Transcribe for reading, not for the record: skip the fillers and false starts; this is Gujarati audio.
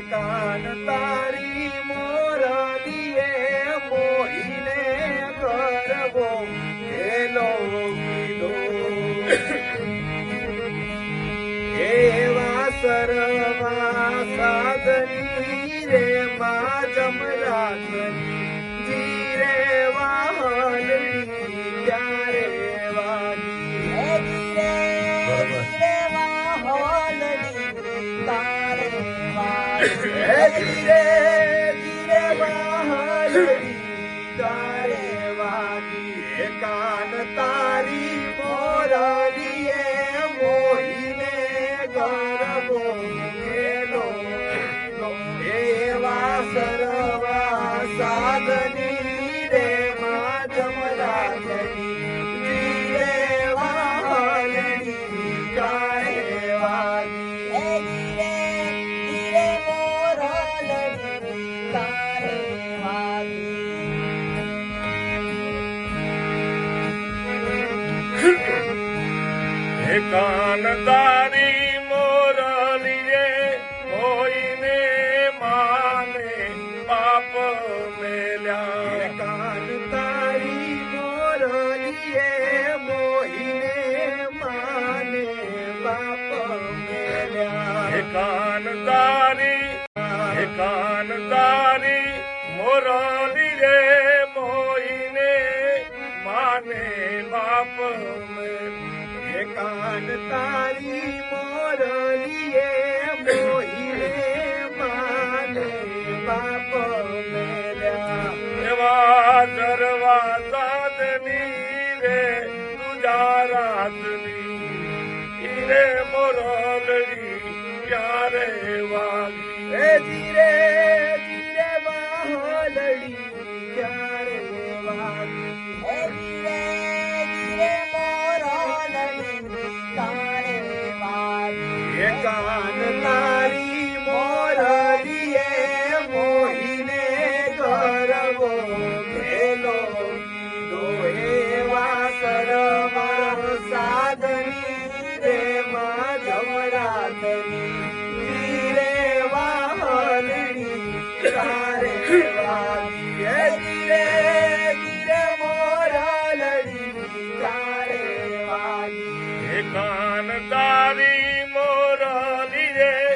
કાન તારી મોરલીએ મોહીને કરવો એલો કીધો એવા સરવા સાધની રે મા જમરાતની જીરે વાહલની ત્યારે વાગી ધીરે ધીરે વાહલડી તારે વાગી કાન તારી મોરલીએ મોહીને ગરબો મેલો એવા સરવા સાધની રે મા જમરાતની ધીરે વાહલડી તારે વાગી કાન તારી મોરલીએ હોઈને માને પાપ મેલ્યા કાન તારી મોરલીએ મોહીને માને બાપ મેલ્યા કાન તારી મોરલીએ મોઈને માને બાપ મેલ્યા કાન તારી મોરલીએ મોહીને માને બાપ મેલ્યા એવા જરવા સાધની રે ગુજરાતની ઈરે મોરલડી ક્યારે વાગી ધીરે ધીરે વાહલડી ક્યારે વાગી કાન તારી મોરલીએ મોહીને ગરબો મેલો કીધો એવા સરવા સાધની રે મા જમરાતની ધીરે વાહલડી તારે